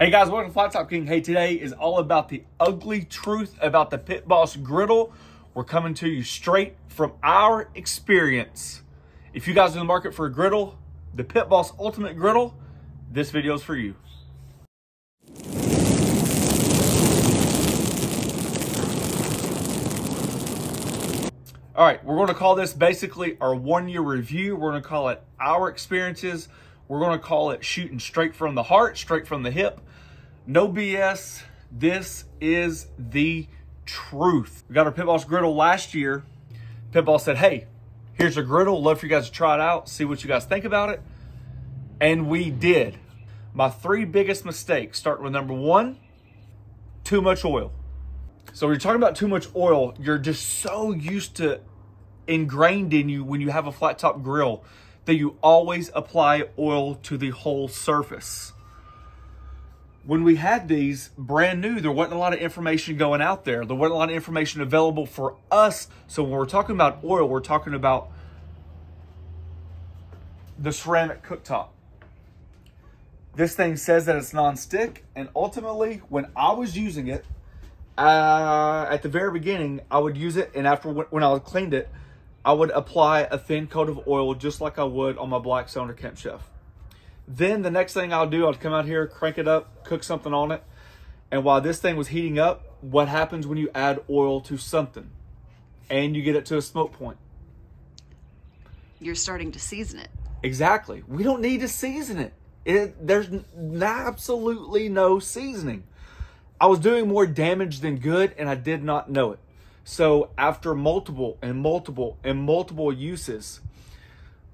Hey guys, welcome to Flat Top King. Hey, today is all about the ugly truth about the Pit Boss Griddle. We're coming to you straight from our experience. If you guys are in the market for a griddle, the Pit Boss Ultimate Griddle, this video is for you. All right, we're going to call this basically our 1 year review. We're going to call it our experiences. We're going to call it shooting straight from the heart, straight from the hip. No BS. This is the truth. We got our Pit Boss Griddle last year. Pit Boss said, hey, here's a griddle. Love for you guys to try it out, see what you guys think about it. And we did. My 3 biggest mistakes, starting with number 1, too much oil. So when you're talking about too much oil, you're just so used to ingrained in you when you have a flat top grill that you always apply oil to the whole surface. When we had these brand new, there wasn't a lot of information going out there. There wasn't a lot of information available for us. So when we're talking about oil, we're talking about the ceramic cooktop. This thing says that it's non-stick, and ultimately, when I was using it, at the very beginning, I would use it, and after when I cleaned it, I would apply a thin coat of oil just like I would on my Black Cylinder Camp Chef. Then the next thing I'll do, I'll come out here, crank it up, cook something on it. And while this thing was heating up, what happens when you add oil to something and you get it to a smoke point? You're starting to season it. Exactly. We don't need to season it. There's absolutely no seasoning. I was doing more damage than good, and I did not know it. So after multiple uses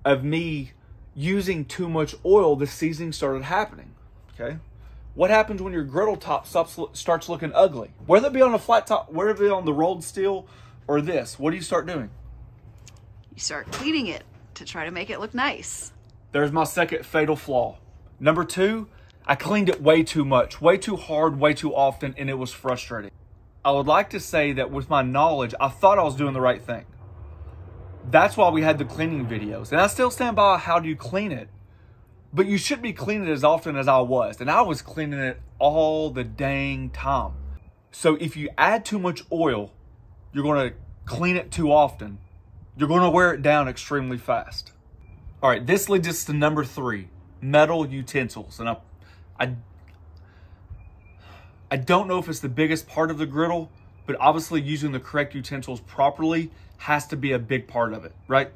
of me using too much oil, the seasoning started happening, okay? What happens when your griddle top starts looking ugly? Whether it be on a flat top, whether it be on the rolled steel or this, what do you start doing? You start cleaning it to try to make it look nice. There's my second fatal flaw. Number 2, I cleaned it way too much, way too hard, way too often, and it was frustrating. I would like to say that with my knowledge, I thought I was doing the right thing. That's why we had the cleaning videos. And I still stand by how do you clean it. But you should be cleaning it as often as I was. And I was cleaning it all the dang time. So if you add too much oil, you're going to clean it too often. You're going to wear it down extremely fast. All right, this leads us to number 3, metal utensils. And I don't know if it's the biggest part of the griddle, but obviously using the correct utensils properly has to be a big part of it, right?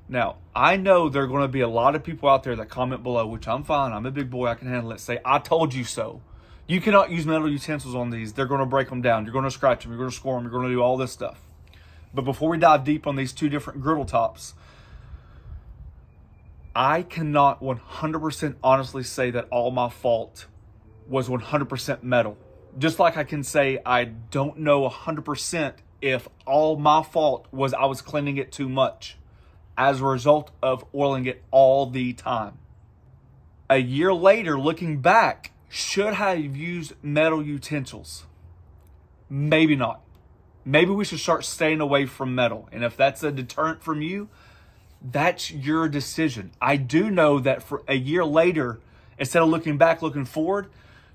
Now, I know there are going to be a lot of people out there that comment below, which I'm fine. I'm a big boy. I can handle it. Say, I told you so. You cannot use metal utensils on these. They're going to break them down. You're going to scratch them. You're going to score them. You're going to do all this stuff. But before we dive deep on these 2 different griddle tops, I cannot 100% honestly say that all my fault was 100% metal. Just like I can say I don't know 100% if all my fault was I was cleaning it too much as a result of oiling it all the time. A year later, looking back, should I have used metal utensils? Maybe not. Maybe we should start staying away from metal. And if that's a deterrent from you, that's your decision. I do know that for a year later, instead of looking back, looking forward,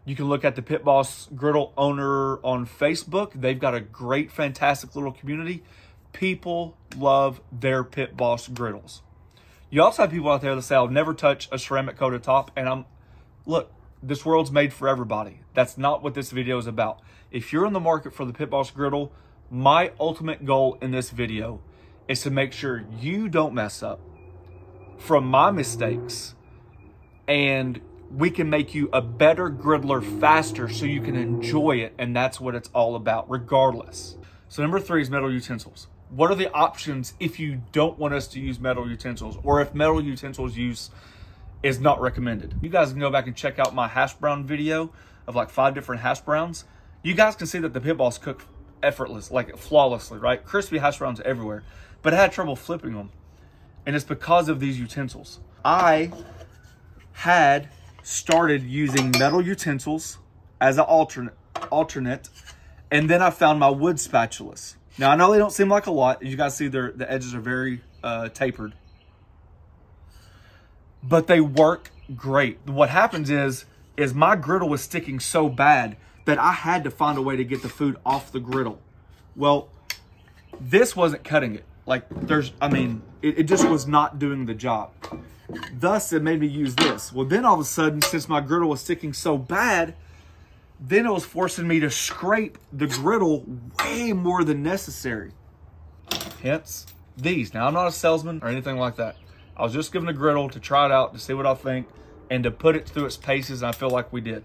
you can look at the Pit Boss Griddle owner on Facebook. They've got a great, fantastic little community. People love their Pit Boss griddles. You also have people out there that say, I'll never touch a ceramic coated top. And look, this world's made for everybody. That's not what this video is about. If you're in the market for the Pit Boss Griddle, my ultimate goal in this video is to make sure you don't mess up from my mistakes, and we can make you a better griddler faster so you can enjoy it. And that's what it's all about, regardless. So number 3 is metal utensils. What are the options if you don't want us to use metal utensils, or if metal utensils use is not recommended? You guys can go back and check out my hash brown video of like 5 different hash browns. You guys can see that the Pit Boss cooked effortless, like flawlessly, right? Crispy hash browns everywhere, but I had trouble flipping them. And it's because of these utensils. I had started using metal utensils as an alternate, and then I found my wood spatulas. Now, I know they don't seem like a lot. As you guys see, the edges are very tapered. But they work great. What happens is is my griddle was sticking so bad that I had to find a way to get the food off the griddle. Well, this wasn't cutting it. Like it just was not doing the job. Thus, it made me use this. Well, then all of a sudden, since my griddle was sticking so bad, then it was forcing me to scrape the griddle way more than necessary. Hence, these. Now, I'm not a salesman or anything like that. I was just given a griddle to try it out, to see what I think, and to put it through its paces, and I feel like we did.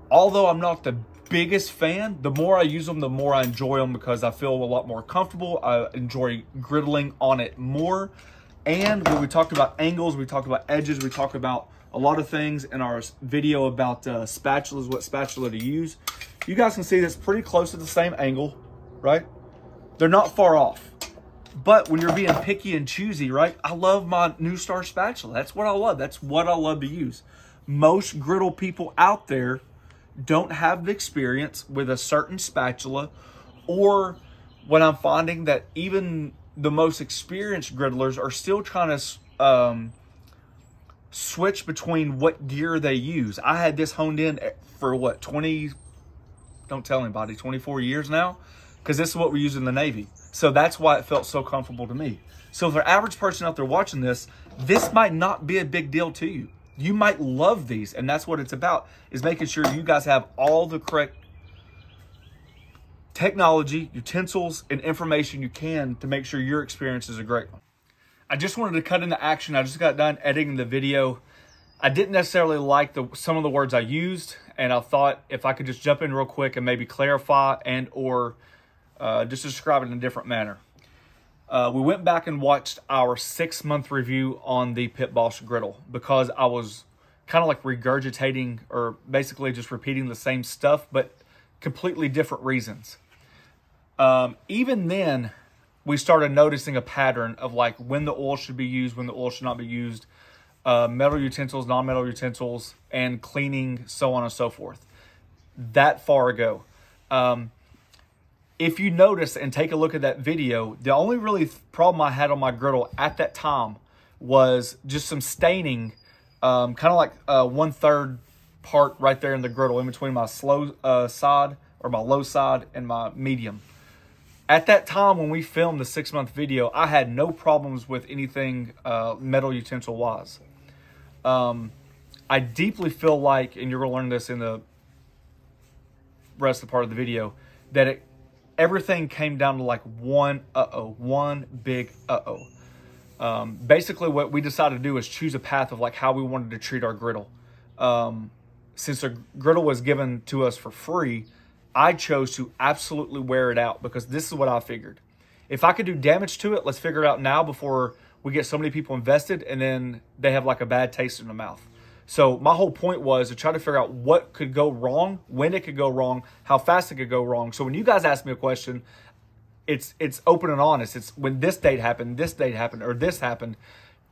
Although I'm not the biggest fan, the more I use them, the more I enjoy them because I feel a lot more comfortable. I enjoy griddling on it more. And when we talked about angles, we talked about edges, we talked about a lot of things in our video about spatulas, what spatula to use. You guys can see that's pretty close to the same angle, right? They're not far off. But when you're being picky and choosy, right? I love my New Star spatula. That's what I love. That's what I love to use. Most griddle people out there don't have the experience with a certain spatula, or when I'm finding that even the most experienced griddlers are still trying to switch between what gear they use. I had this honed in for what, 24 years now, because this is what we use in the Navy. So that's why it felt so comfortable to me. So for the average person out there watching this, this might not be a big deal to you. You might love these, and that's what it's about, is making sure you guys have all the correct technology, utensils, and information you can to make sure your experience is a great one. I just wanted to cut into action. I just got done editing the video. I didn't necessarily like some of the words I used, and I thought if I could just jump in real quick and maybe clarify and or just describe it in a different manner. We went back and watched our 6-month review on the Pit Boss Griddle because I was kind of like regurgitating or basically just repeating the same stuff, but completely different reasons. Even then, we started noticing a pattern of like when the oil should be used, when the oil should not be used, metal utensils, non-metal utensils, and cleaning, so on and so forth. That far ago. If you notice and take a look at that video, the only really problem I had on my griddle at that time was just some staining, kind of like 1/3 part right there in the griddle in between my slow side or my low side and my medium. At that time when we filmed the 6-month video, I had no problems with anything metal utensil wise. I deeply feel like, and you're going to learn this in the rest of the part of the video, that everything came down to like one big basically what we decided to do is choose a path of like how we wanted to treat our griddle. Since the griddle was given to us for free, I chose to absolutely wear it out because this is what I figured. If I could do damage to it, let's figure it out now before we get so many people invested and then they have like a bad taste in their mouth. So my whole point was to try to figure out what could go wrong, when it could go wrong, how fast it could go wrong. So when you guys ask me a question, it's open and honest. It's when this date happened, or this happened.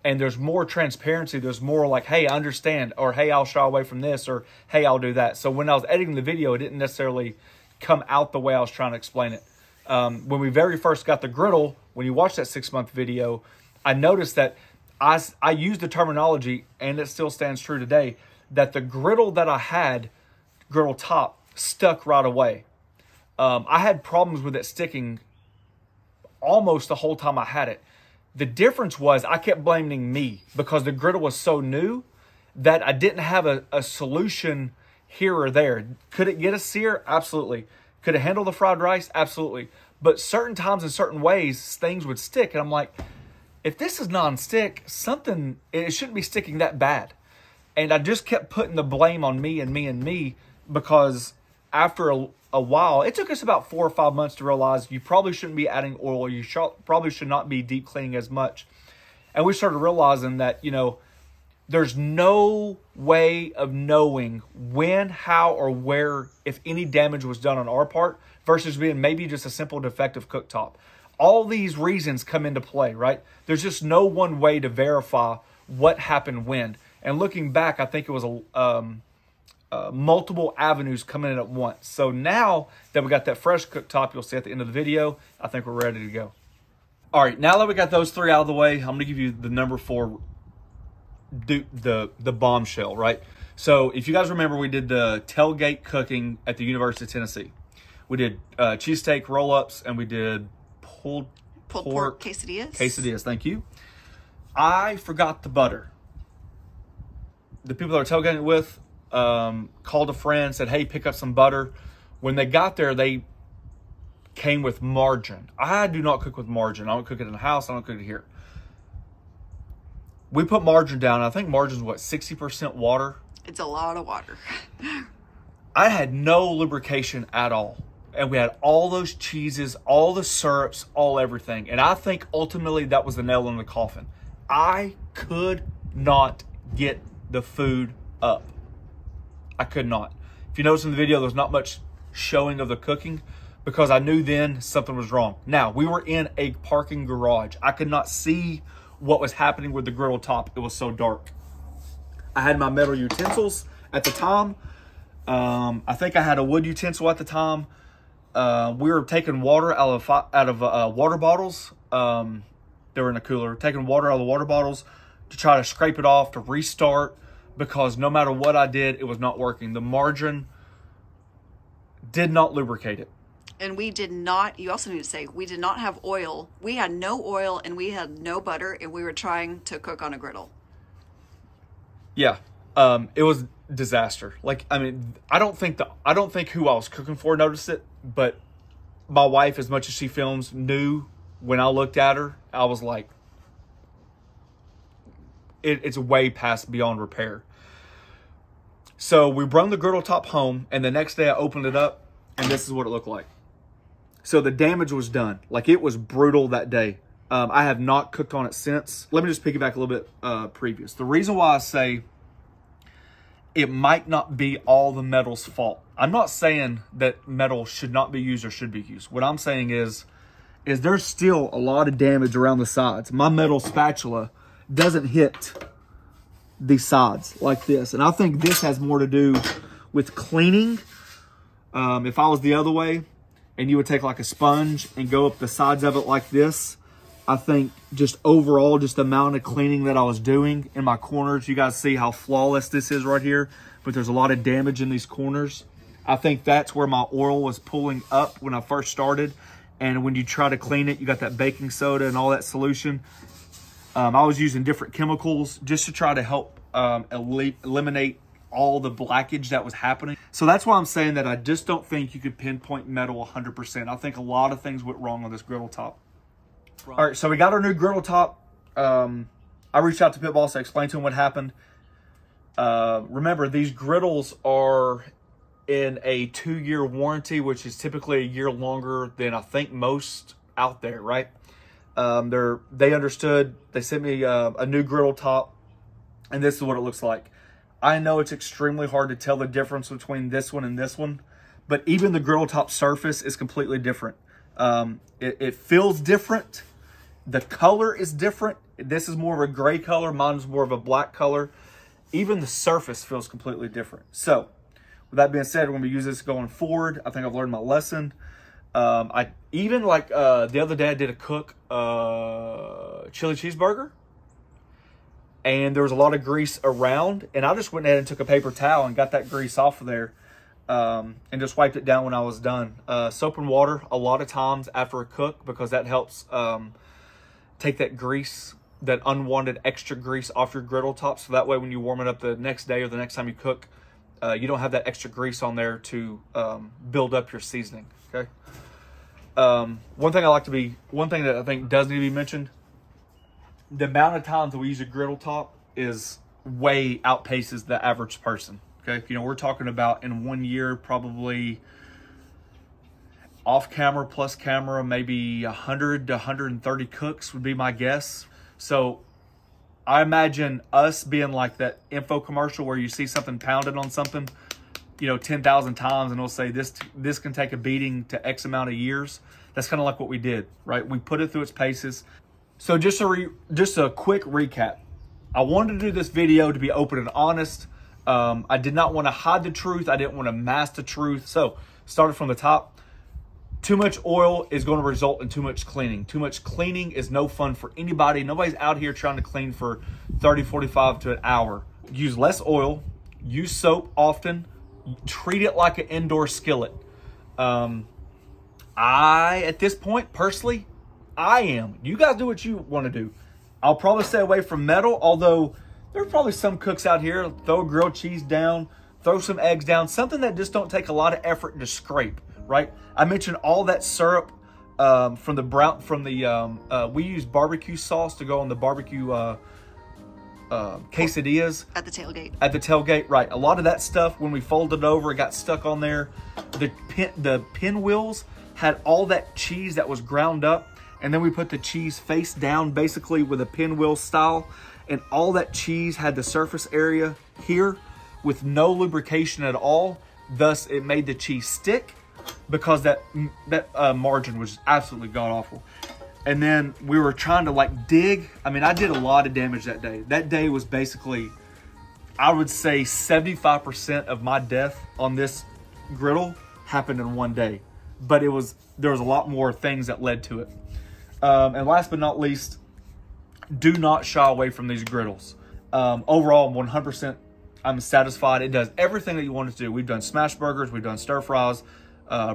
And there's more transparency. There's more like, hey, I understand, or hey, I'll shy away from this, or hey, I'll do that. So when I was editing the video, it didn't necessarily come out the way I was trying to explain it. When we very first got the griddle, when you watch that 6-month video, I noticed that I used the terminology, and it still stands true today, that the griddle that I had, griddle top, stuck right away. I had problems with it sticking almost the whole time I had it. The difference was I kept blaming me because the griddle was so new that I didn't have a solution here or there. Could it get a sear? Absolutely. Could it handle the fried rice? Absolutely. But certain times in certain ways, things would stick. And I'm like, if this is non-stick, it shouldn't be sticking that bad. And I just kept putting the blame on me and me and me because after a while, it took us about 4 or 5 months to realize you probably shouldn't be adding oil. You probably should not be deep cleaning as much. And we started realizing that, there's no way of knowing when, how, or where, if any damage was done on our part versus being maybe just a simple defective cooktop. All these reasons come into play, right? There's just no one way to verify what happened when. And looking back, I think it was multiple avenues coming in at once. So now that we got that fresh cooktop, you'll see at the end of the video, I think we're ready to go. All right, now that we got those 3 out of the way, I'm going to give you the number 4, the Bombshell, right? So if you guys remember, we did the tailgate cooking at the University of Tennessee. We did cheesesteak roll-ups, and we did pulled pork quesadillas. Quesadillas, thank you. I forgot the butter. The people that I were tailgating with called a friend, said, hey, pick up some butter. When they got there, they came with margarine. I do not cook with margarine. I don't cook it in the house. I don't cook it here. We put margarine down. I think margarine's what, 60% water? It's a lot of water. I had no lubrication at all. And we had all those cheeses, all the syrups, all everything. And I think ultimately that was the nail in the coffin. I could not get the food up. I could not. If you notice in the video, there's not much showing of the cooking because I knew then something was wrong. Now, we were in a parking garage. I could not see what was happening with the griddle top. It was so dark. I had my metal utensils at the time. I think I had a wood utensil at the time. We were taking water out of water bottles. They were in a cooler. Taking water out of the water bottles to try to scrape it off, to restart, because no matter what I did, it was not working. The margarine did not lubricate it. And we did not, you also need to say, we did not have oil. We had no oil and we had no butter, and we were trying to cook on a griddle. Yeah. It was disaster. Like, I mean, I don't think who I was cooking for noticed it, but my wife, as much as she films, knew when I looked at her. I was like, it's way past beyond repair. So we brought the griddle top home, and the next day I opened it up, and this is what it looked like. So the damage was done. Like, it was brutal that day. I have not cooked on it since. Let me just piggyback a little bit previous. The reason why I say it might not be all the metal's fault. I'm not saying that metal should not be used or should be used. What I'm saying is there's still a lot of damage around the sides. My metal spatula doesn't hit the sides like this. And I think this has more to do with cleaning. If I was the other way and you would take like a sponge and go up the sides of it like this, I think just overall, just the amount of cleaning that I was doing in my corners, you guys see how flawless this is right here, but there's a lot of damage in these corners. I think that's where my oil was pulling up when I first started. And when you try to clean it, you got that baking soda and all that solution. I was using different chemicals just to try to help eliminate all the blackage that was happening. So that's why I'm saying that I just don't think you could pinpoint metal 100%. I think a lot of things went wrong on this griddle top. All right, so we got our new griddle top. I reached out to Pit Boss to explain to him what happened. Remember, these griddles are in a 2-year warranty, which is typically a year longer than I think most out there, right? They understood. They sent me a new griddle top, and this is what it looks like. I know it's extremely hard to tell the difference between this one and this one, but even the griddle top surface is completely different. It feels different. The color is different. This is more of a gray color. Mine's more of a black color. Even the surface feels completely different. So, with that being said, we're going to use this going forward. I think I've learned my lesson. I even like the other day I did a cook chili cheeseburger, and there was a lot of grease around, and I just went ahead and took a paper towel and got that grease off of there, and just wiped it down when I was done. Soap and water a lot of times after a cook, because that helps take that grease, that unwanted extra grease off your griddle top, so that way when you warm it up the next day or the next time you cook, you don't have that extra grease on there to build up your seasoning. Okay. One thing that I think does need to be mentioned, the amount of times that we use a griddle top is way outpaces the average person. Okay. You know, we're talking about in 1 year, probably off camera plus camera, maybe 100 to 130 cooks would be my guess. So I imagine us being like that info commercial where you see something pounded on something, you know, 10,000 times, and it'll say this can take a beating to X amount of years. That's kind of like what we did, right? We put it through its paces. So just a quick recap. I wanted to do this video to be open and honest. I did not want to hide the truth. I didn't want to mask the truth. So started from the top. Too much oil is going to result in too much cleaning. Too much cleaning is no fun for anybody. Nobody's out here trying to clean for 30, 45 to an hour. Use less oil. Use soap often. Treat it like an indoor skillet. At this point, personally, I am. You guys do what you want to do. I'll probably stay away from metal, although there's probably some cooks out here, throw grilled cheese down, throw some eggs down, something that just don't take a lot of effort to scrape, right? I mentioned all that syrup we use barbecue sauce to go on the barbecue quesadillas. At the tailgate. At the tailgate, right. A lot of that stuff, when we folded it over, it got stuck on there. The pinwheels had all that cheese that was ground up, and then we put the cheese face down, basically with a pinwheel style, and all that cheese had the surface area here with no lubrication at all. Thus, it made the cheese stick because that margin was absolutely god-awful. And then we were trying to like dig. I mean, I did a lot of damage that day. That day was basically, I would say 75% of my death on this griddle happened in one day. But there was a lot more things that led to it. And last but not least, do not shy away from these griddles. Overall, 100%, I'm satisfied. It does everything that you want it to do. We've done smash burgers, we've done stir fries,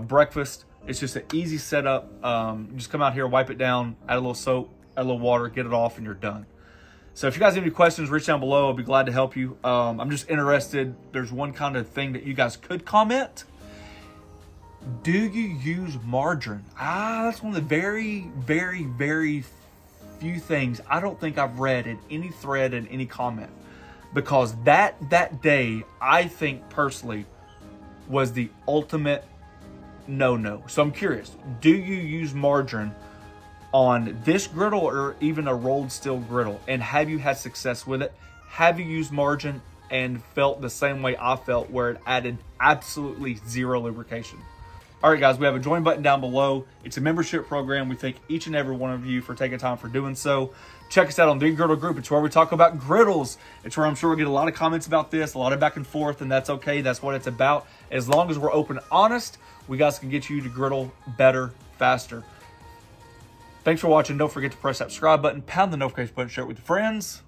breakfast. It's just an easy setup. You just come out here, wipe it down, add a little soap, add a little water, get it off, and you're done. So if you guys have any questions, reach down below. I'll be glad to help you. I'm just interested. There's one kind of thing that you guys could comment. Do you use margarine? That's one of the very, very, very few things I don't think I've read in any thread and any comment. Because that day, I think personally, was the ultimate no-no. So I'm curious, do you use margarine on this griddle or even a rolled steel griddle? And have you had success with it? Have you used margarine and felt the same way I felt, where it added absolutely zero lubrication? All right, guys, we have a join button down below. It's a membership program. We thank each and every one of you for taking time for doing so. Check us out on the Griddle Group. It's where we talk about griddles. It's where I'm sure we'll get a lot of comments about this, a lot of back and forth, and that's okay. That's what it's about. As long as we're open and honest, we guys can get you to griddle better, faster. Thanks for watching. Don't forget to press that subscribe button, pound the notification button, share it with your friends.